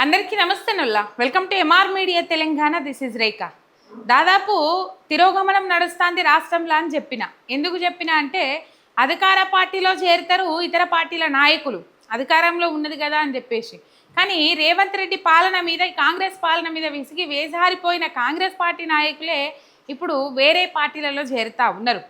అందరికీ నమస్తే నుల్లా. Welcome to MR media Telangana. This is Rekha. దాదాపు తిరోగమనం నడుస్తుంది రాష్ట్రంలో అని చెప్పిన. ఎందుకు చెప్పిన అంటే అధికార పార్టీలో చేరుతారు ఇతర పార్టీల నాయకులు, అధికారంలో ఉన్నది కదా అని చెప్పేసి. కానీ రేవంత్ రెడ్డి పాలన మీద, కాంగ్రెస్ పాలన మీద విసిగి వేజారిపోయిన కాంగ్రెస్ పార్టీ నాయకులే ఇప్పుడు వేరే పార్టీలలో చేరుతూ ఉన్నారు.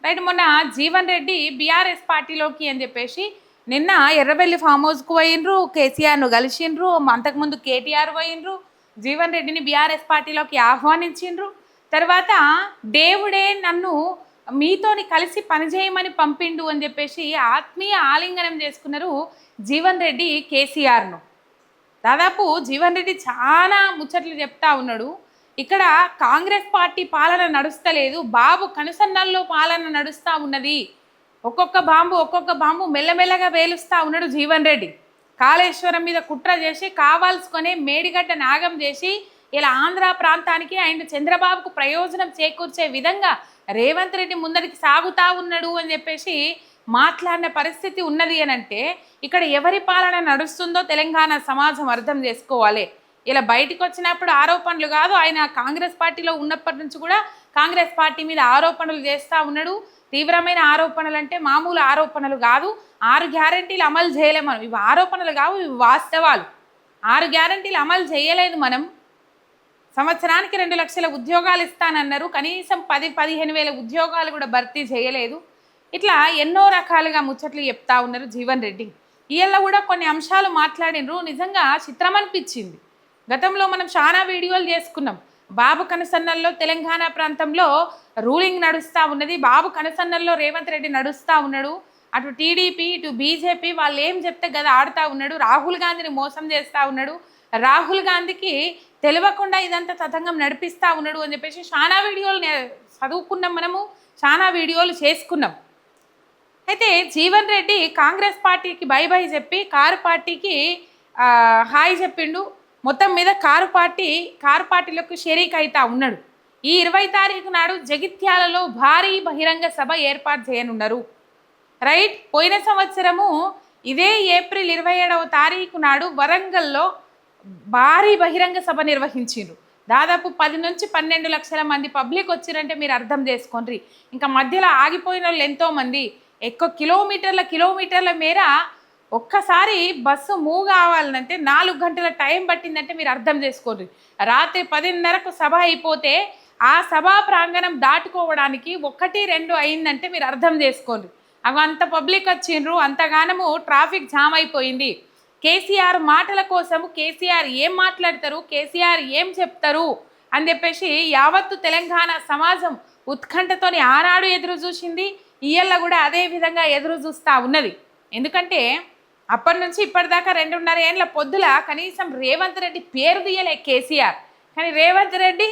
రైట్, మొన్న జీవన్ రెడ్డి బీఆర్ఎస్ పార్టీలోకి అని చెప్పేసి నిన్న ఎర్రబెల్లి ఫామ్ హౌస్కు పోయినరు, కేసీఆర్ను కలిసిండ్రు, అంతకుముందు కేటీఆర్ పోయినరు, జీవన్ రెడ్డిని బీఆర్ఎస్ పార్టీలోకి ఆహ్వానించిండ్రు. తర్వాత దేవుడే నన్ను మీతోని కలిసి పనిచేయమని పంపిండు అని చెప్పేసి ఆత్మీయ ఆలింగనం చేసుకున్నారు జీవన్ రెడ్డి కేసీఆర్ను. దాదాపు జీవన్ రెడ్డి చాలా ముచ్చట్లు చెప్తా ఉన్నాడు. ఇక్కడ కాంగ్రెస్ పార్టీ పాలన నడుస్తలేదు, బాబు కనుసన్నల్లో పాలన నడుస్తూ ఉన్నది, ఒక్కొక్క బాంబు మెల్లమెల్లగా వేలుస్తూ ఉన్నాడు జీవన్ రెడ్డి. కాళేశ్వరం మీద కుట్ర చేసి కావాల్సుకొని మేడిగడ్డ నాగం చేసి ఇలా ఆంధ్ర ప్రాంతానికి ఆయన చంద్రబాబుకు ప్రయోజనం చేకూర్చే విధంగా రేవంత్ రెడ్డి ముందరికి సాగుతూ ఉన్నాడు అని చెప్పేసి మాట్లాడిన పరిస్థితి ఉన్నది అని అంటే ఇక్కడ ఎవరి పాలన నడుస్తుందో తెలంగాణ సమాజం అర్థం చేసుకోవాలి. ఇలా బయటకు వచ్చినప్పుడు ఆరోపణలు కాదు, ఆయన కాంగ్రెస్ పార్టీలో ఉన్నప్పటి నుంచి కూడా కాంగ్రెస్ పార్టీ మీద ఆరోపణలు చేస్తూ ఉన్నాడు. తీవ్రమైన ఆరోపణలు అంటే మామూలు ఆరోపణలు కాదు. 6 గ్యారంటీలు అమలు చేయలేము మనం. ఇవి ఆరోపణలు కావు, ఇవి వాస్తవాలు. 6 గ్యారంటీలు అమలు చేయలేదు మనం. సంవత్సరానికి 2 లక్షల ఉద్యోగాలు ఇస్తానన్నారు, కనీసం 10-15 వేల ఉద్యోగాలు కూడా భర్తీ చేయలేదు. ఇట్లా ఎన్నో రకాలుగా ముచ్చట్లు చెప్తా ఉన్నారు జీవన్ రెడ్డి. ఇవాళ కూడా కొన్ని అంశాలు మాట్లాడినరు, నిజంగా చిత్రం అనిపించింది. గతంలో మనం చాలా వీడియోలు చేసుకున్నాం. బాబు కనుసన్నల్లో తెలంగాణ ప్రాంతంలో రూలింగ్ నడుస్తూ ఉన్నది, బాబు కనుసన్నల్లో రేవంత్ రెడ్డి నడుస్తూ ఉన్నాడు. అటు టీడీపీ ఇటు బీజేపీ వాళ్ళు ఏం చెప్తే కదా ఆడుతూ ఉన్నాడు. రాహుల్ గాంధీని మోసం చేస్తూ ఉన్నాడు, రాహుల్ గాంధీకి తెలియకుండా ఇదంతా తతంగం నడిపిస్తూ ఉన్నాడు అని చెప్పేసి చాలా వీడియోలు చదువుకున్నాం, మనము చాలా వీడియోలు చేసుకున్నాం. అయితే జీవన్ రెడ్డి కాంగ్రెస్ పార్టీకి బై బై చెప్పి కారు పార్టీకి హాయ్ చెప్పిండు. మొత్తం మీద కారు పార్టీలకు షరీక్ అవుతా ఉన్నాడు. ఈ 20 తారీఖు నాడు జగిత్యాలలో భారీ బహిరంగ సభ ఏర్పాటు చేయనున్నారు. రైట్, పోయిన సంవత్సరము ఇదే ఏప్రిల్ 27వ తారీఖు నాడు వరంగల్లో భారీ బహిరంగ సభ నిర్వహించారు. దాదాపు 10 నుంచి 12 లక్షల మంది పబ్లిక్ వచ్చిరంటే మీరు అర్థం చేసుకోండి. ఇంకా మధ్యలో ఆగిపోయిన వాళ్ళు ఎంతోమంది, ఎక్కువ కిలోమీటర్ల మేర ఒక్కసారి బస్సు మూవ్ కావాలంటే 4 గంటల టైం పట్టిందంటే మీరు అర్థం చేసుకోండి. రాత్రి 10:30కు సభ అయిపోతే ఆ సభా ప్రాంగణం దాటుకోవడానికి 1-2 అయిందంటే మీరు అర్థం చేసుకోండి. అవి అంత పబ్లిక్ వచ్చిండ్రు, అంతగానము ట్రాఫిక్ జామ్ అయిపోయింది. కేసీఆర్ మాటల కోసము కేసీఆర్ ఏం మాట్లాడతారు, కేసీఆర్ ఏం చెప్తారు అని చెప్పేసి యావత్తు తెలంగాణ సమాజం ఉత్కంఠతోని ఆనాడు ఎదురు చూసింది, ఇయ్యల్ల కూడా అదే విధంగా ఎదురు చూస్తూ ఉన్నది. ఎందుకంటే అప్పటి నుంచి ఇప్పటిదాకా 2.5 ఏళ్ళ పొద్దుల కనీసం రేవంత్ రెడ్డి పేరు తీయలే కేసీఆర్. కానీ రేవంత్ రెడ్డి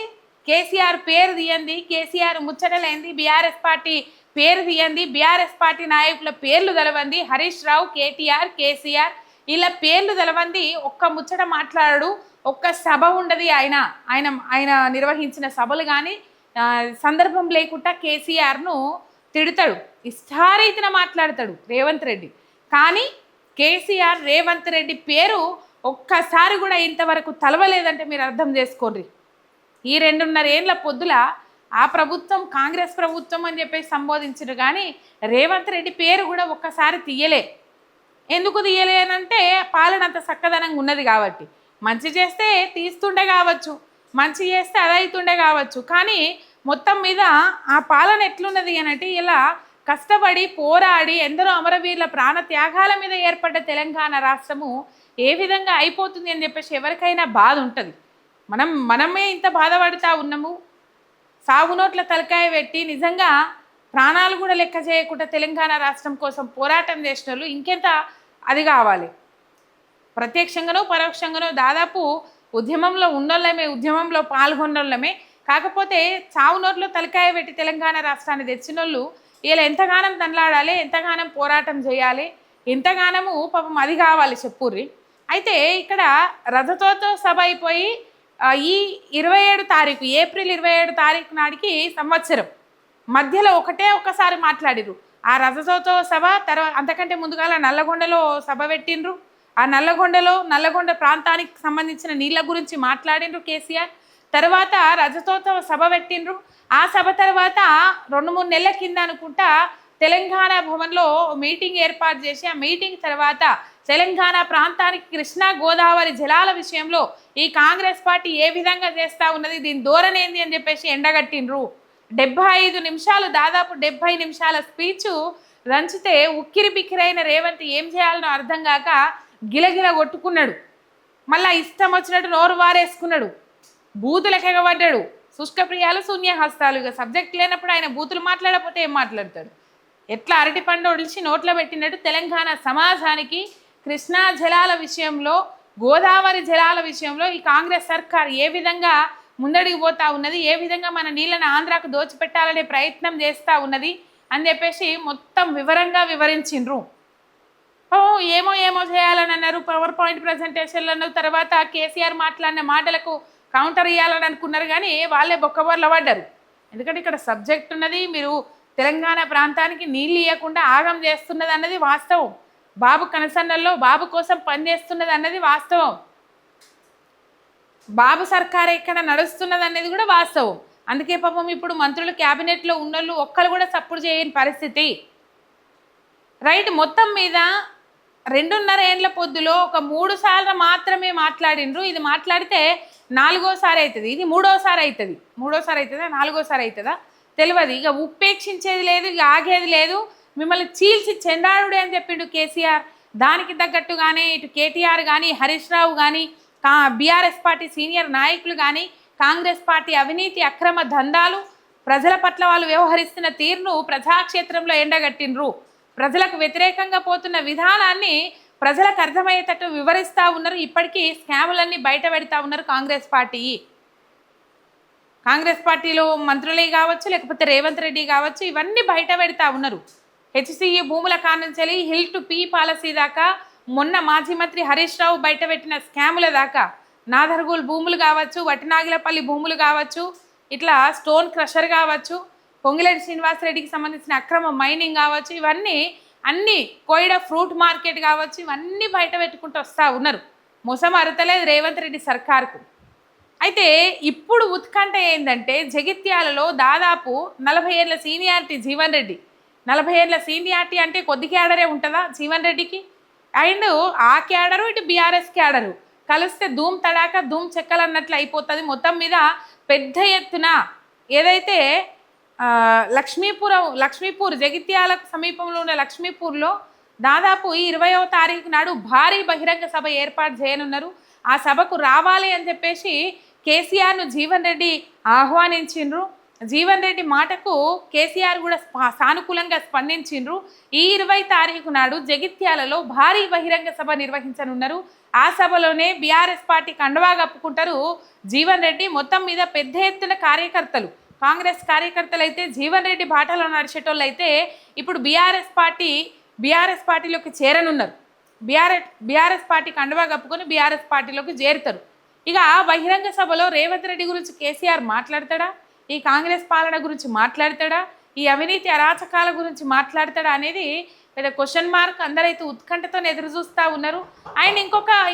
కేసీఆర్ పేరు తీయండి, కేసీఆర్ ముచ్చటలేంది, బీఆర్ఎస్ పార్టీ పేరు తీయండి, బీఆర్ఎస్ పార్టీ నాయకుల పేర్లు తెలవంది, హరీష్ రావు, కేటీఆర్, కేసీఆర్ ఇలా పేర్లు తెలవంది. ఒక్క ముచ్చట మాట్లాడు, ఒక్క సభ ఉండదు. ఆయన నిర్వహించిన సభలు కానీ సందర్భం లేకుండా కేసీఆర్ను తిడతాడు, ఇష్టారీతిన మాట్లాడతాడు రేవంత్ రెడ్డి. కానీ కేసీఆర్ రేవంత్ రెడ్డి పేరు ఒక్కసారి కూడా ఇంతవరకు తలవలేదంటే మీరు అర్థం చేసుకోండి. ఈ 2.5 ఏళ్ళ పొద్దుల ఆ ప్రభుత్వం కాంగ్రెస్ ప్రభుత్వం అని చెప్పేసి సంబోధించారు, కానీ రేవంత్ రెడ్డి పేరు కూడా ఒక్కసారి తీయలే. ఎందుకు తీయలేనంటే పాలన అంత చక్కదనంగా ఉన్నది కాబట్టి. మంచి చేస్తే తీస్తుండే కావచ్చు, మంచి చేస్తే అదైతుండే కావచ్చు, కానీ మొత్తం మీద ఆ పాలన ఎట్లున్నది అనంటే ఇలా కష్టపడి పోరాడి ఎందరో అమరవీరుల ప్రాణ త్యాగాల మీద ఏర్పడ్డ తెలంగాణ రాష్ట్రము ఏ విధంగా అయిపోతుంది అని చెప్పేసి ఎవరికైనా బాధ ఉంటుంది. మనమే ఇంత బాధపడుతూ ఉన్నాము. సాగు నోట్ల తలకాయ పెట్టి నిజంగా ప్రాణాలు కూడా లెక్క చేయకుండా తెలంగాణ రాష్ట్రం కోసం పోరాటం చేసిన వాళ్ళు ఇంకెంత అది కావాలి. ప్రత్యక్షంగానో పరోక్షంగానో దాదాపు ఉద్యమంలో ఉన్నోళ్ళమే, ఉద్యమంలో పాల్గొన్నోళ్ళమే. కాకపోతే సాగు నోట్లో తలకాయ పెట్టి తెలంగాణ రాష్ట్రాన్ని తెచ్చిన వాళ్ళు వీళ్ళు ఎంతగానం దండలాడాలి, ఎంతగానం పోరాటం చేయాలి, ఎంతగానము పాపం అది కావాలి చెప్పుర్రి. అయితే ఇక్కడ రథతోతో సభ అయిపోయి ఈ 27 తారీఖు ఏప్రిల్ 27 తారీఖు నాటికి సంవత్సరం మధ్యలో ఒక్కసారి మాట్లాడిరు. ఆ రథతోతో సభ తర్వాత అంతకంటే ముందుగాల నల్లగొండలో సభ పెట్టిండ్రు, ఆ నల్లగొండ ప్రాంతానికి సంబంధించిన నీళ్ళ గురించి మాట్లాడిండ్రు కేసీఆర్. తర్వాత రజతోత్సవ సభ పెట్టిండ్రు. ఆ సభ తర్వాత 2-3 నెలల కింద అనుకుంటా తెలంగాణ భవన్లో మీటింగ్ ఏర్పాటు చేసి, ఆ మీటింగ్ తర్వాత తెలంగాణ ప్రాంతానికి కృష్ణా గోదావరి జలాల విషయంలో ఈ కాంగ్రెస్ పార్టీ ఏ విధంగా చేస్తూ ఉన్నది, దీని ధోరణి ఏంది అని చెప్పేసి ఎండగట్టిండ్రు. 75 నిమిషాలు, దాదాపు 70 నిమిషాల స్పీచ్ రంచితే ఉక్కిరి బిక్కిరైన రేవంత్ ఏం చేయాలనో అర్థం కాక గిలగిల కొట్టుకున్నాడు. మళ్ళీ ఇష్టం వచ్చినట్టు నోరు వారేసుకున్నాడు, బూతులకు ఎగబడ్డాడు. శుష్కప్రియాలు శూన్యహస్తాలు. ఇక సబ్జెక్ట్ లేనప్పుడు ఆయన బూతులు మాట్లాడకపోతే ఏం మాట్లాడతాడు? ఎట్లా అరటి పండు ఒడిచి నోట్లో పెట్టినట్టు తెలంగాణ సమాజానికి కృష్ణా జలాల విషయంలో, గోదావరి జలాల విషయంలో ఈ కాంగ్రెస్ సర్కార్ ఏ విధంగా ముందడికి పోతా ఉన్నది, ఏ విధంగా మన నీళ్ళని ఆంధ్రాకు దోచిపెట్టాలనే ప్రయత్నం చేస్తూ ఉన్నది అని చెప్పేసి మొత్తం వివరంగా వివరించిండ్రు. ఏమో చేయాలని అన్నారు, పవర్ పాయింట్ ప్రజెంటేషన్లు అన్నారు. తర్వాత కేసీఆర్ మాట్లాడిన మాటలకు కౌంటర్ ఇవ్వాలని అనుకున్నారు, కానీ వాళ్ళే బొక్కబొర్ల పడ్డారు. ఎందుకంటే ఇక్కడ సబ్జెక్ట్ ఉన్నది, మీరు తెలంగాణ ప్రాంతానికి నీళ్ళు ఇవ్వకుండా ఆగం చేస్తున్నది అన్నది వాస్తవం. బాబు కనసన్నల్లో బాబు కోసం పనిచేస్తున్నది అన్నది వాస్తవం. బాబు సర్కార్ ఎక్కడ నడుస్తున్నది అనేది కూడా వాస్తవం. అందుకే పాపం ఇప్పుడు మంత్రులు క్యాబినెట్లో ఉన్నోళ్ళు ఒక్కరు కూడా సపోర్ట్ చేయని పరిస్థితి. రైట్, మొత్తం మీద 2.5 ఏళ్ల పొద్దులో ఒక 3 సార్లు మాత్రమే మాట్లాడిండ్రు. ఇది మాట్లాడితే 4వ అవుతుంది, ఇది 3వసారి అవుతుంది. 3వసారి అవుతుందా 4వసారి అవుతుందా తెలియదు. ఇక ఉపేక్షించేది లేదు, ఇక ఆగేది లేదు. మిమ్మల్ని చీల్చి చెండాడుడే అని చెప్పిండు కేసీఆర్. దానికి తగ్గట్టుగానే ఇటు కేటీఆర్ కానీ, హరీష్ రావు కానీ, బీఆర్ఎస్ పార్టీ సీనియర్ నాయకులు కానీ కాంగ్రెస్ పార్టీ అవినీతి అక్రమ దందాలు, ప్రజల పట్ల వాళ్ళు వ్యవహరిస్తున్న తీరును ప్రజాక్షేత్రంలో ఎండగట్టిండ్రు. ప్రజలకు వ్యతిరేకంగా పోతున్న విధానాన్ని ప్రజలకు అర్థమయ్యేటట్టు వివరిస్తూ ఉన్నారు. ఇప్పటికీ స్కాములన్నీ బయట పెడతా ఉన్నారు కాంగ్రెస్ పార్టీలో మంత్రులే కావచ్చు, లేకపోతే రేవంత్ రెడ్డి కావచ్చు, ఇవన్నీ బయట పెడతా ఉన్నారు. హెచ్సిఈ భూముల కానుంచి హిల్ టు పీ పాలసీ దాకా, మొన్న మాజీ మంత్రి హరీష్ రావు బయట పెట్టిన స్కాముల దాకా, నాదర్గూల్ భూములు కావచ్చు, వటినాగిలపల్లి భూములు కావచ్చు, ఇట్లా స్టోన్ క్రషర్ కావచ్చు, పొంగిరెడ్డి శ్రీనివాసరెడ్డికి సంబంధించిన అక్రమ మైనింగ్ కావచ్చు, ఇవన్నీ అన్నీ కోయిడ ఫ్రూట్ మార్కెట్ కావచ్చు, ఇవన్నీ బయట పెట్టుకుంటూ వస్తూ ఉన్నారు. మోసం అరుతలేదు రేవంత్ రెడ్డి సర్కార్కు. అయితే ఇప్పుడు ఉత్కంఠ ఏంటంటే, జగిత్యాలలో దాదాపు 40 ఏళ్ళ సీనియారిటీ జీవన్ రెడ్డి. 40 ఏళ్ళ సీనియారిటీ అంటే కొద్ది క్యాడరే ఉంటుందా జీవన్ రెడ్డికి? అండ్ ఆ క్యాడరు, ఇటు బీఆర్ఎస్ క్యాడరు కలిస్తే ధూమ్ తడాక ధూమ్ చెక్కలు అన్నట్లు అయిపోతుంది. మొత్తం మీద పెద్ద ఎత్తున ఏదైతే లక్ష్మీపూర్ జగిత్యాలకు సమీపంలో ఉన్న లక్ష్మీపూర్లో దాదాపు ఈ 20వ తారీఖు నాడు భారీ బహిరంగ సభ ఏర్పాటు చేయనున్నారు. ఆ సభకు రావాలి అని చెప్పేసి కేసీఆర్ను జీవన్ రెడ్డి ఆహ్వానించిండ్రు. జీవన్ రెడ్డి మాటకు కేసీఆర్ కూడా సానుకూలంగా స్పందించిండ్రు. ఈ 20 తారీఖు నాడు జగిత్యాలలో భారీ బహిరంగ సభ నిర్వహించనున్నారు. ఆ సభలోనే బీఆర్ఎస్ పార్టీ కండువా కప్పుకుంటారు జీవన్ రెడ్డి. మొత్తం మీద పెద్ద ఎత్తున కార్యకర్తలు, కాంగ్రెస్ కార్యకర్తలు అయితే జీవన్ రెడ్డి బాటలో నడిచేటోళ్ళు అయితే ఇప్పుడు బీఆర్ఎస్ పార్టీలోకి చేరనున్నారు. బీఆర్ఎస్ పార్టీ కండువా కప్పుకొని బీఆర్ఎస్ పార్టీలోకి చేరుతారు. ఇక బహిరంగ సభలో రేవంత్ రెడ్డి గురించి కేసీఆర్ మాట్లాడతాడా, ఈ కాంగ్రెస్ పాలన గురించి మాట్లాడతాడా, ఈ అవినీతి అరాచకాల గురించి మాట్లాడతాడా అనేది పెద్ద క్వశ్చన్ మార్క్. అందరైతే ఉత్కంఠతో ఎదురు చూస్తూ ఉన్నారు. ఆయన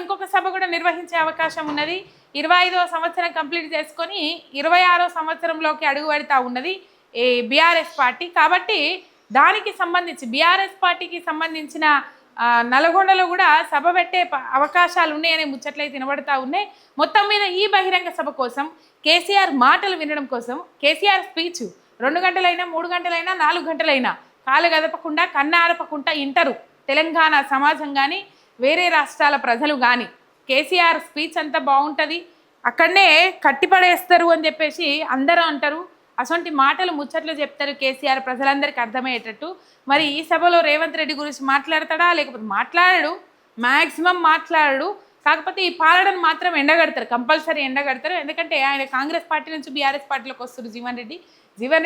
ఇంకొక సభ కూడా నిర్వహించే అవకాశం ఉన్నది. 25వ సంవత్సరం కంప్లీట్ చేసుకొని 26వ సంవత్సరంలోకి అడుగు పెడతా ఉన్నది ఈ బీఆర్ఎస్ పార్టీ. కాబట్టి దానికి సంబంధించి బీఆర్ఎస్ పార్టీకి సంబంధించిన నల్గొండలో కూడా సభ పెట్టే అవకాశాలు ఉన్నాయనే ముచ్చట్లయితే వినబడతా ఉన్నాయి. మొత్తం మీద ఈ బహిరంగ సభ కోసం, కేసీఆర్ మాటలు వినడం కోసం, కేసీఆర్ స్పీచ్ 2 గంటలైనా 3 గంటలైనా 4 గంటలైనా కాలు గదపకుండా కన్ను ఆరపకుండా ఇంటరు తెలంగాణ సమాజం కానీ వేరే రాష్ట్రాల ప్రజలు కానీ. కేసీఆర్ స్పీచ్ అంతా బాగుంటుంది, అక్కడనే కట్టిపడేస్తారు అని చెప్పేసి అందరూ అంటారు. అటువంటి మాటలు ముచ్చట్లు చెప్తారు కేసీఆర్ ప్రజలందరికీ అర్థమయ్యేటట్టు. మరి ఈ సభలో రేవంత్ రెడ్డి గురించి మాట్లాడతాడా, లేకపోతే మాట్లాడాడు, మ్యాక్సిమం మాట్లాడాడు. కాకపోతే ఈ పాలనను మాత్రం ఎండగడతారు, కంపల్సరీ ఎండగడతారు. ఎందుకంటే ఆయన కాంగ్రెస్ పార్టీ నుంచి బీఆర్ఎస్ పార్టీలోకి వస్తారు జీవన్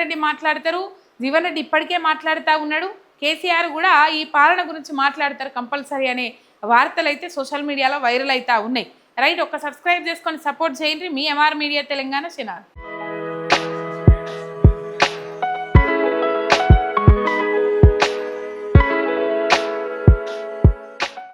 రెడ్డి మాట్లాడతారు. జీవన్ రెడ్డి ఇప్పటికే మాట్లాడుతూ ఉన్నాడు. కేసీఆర్ కూడా ఈ పాలన గురించి మాట్లాడతారు కంపల్సరీ అనే వార్తలు అయితే సోషల్ మీడియాలో వైరల్ అవుతూ ఉన్నాయి. రైట్, ఒక్క సబ్స్క్రైబ్ చేసుకొని సపోర్ట్ చేయండి. మీ ఎంఆర్ మీడియా తెలంగాణ ఛానల్.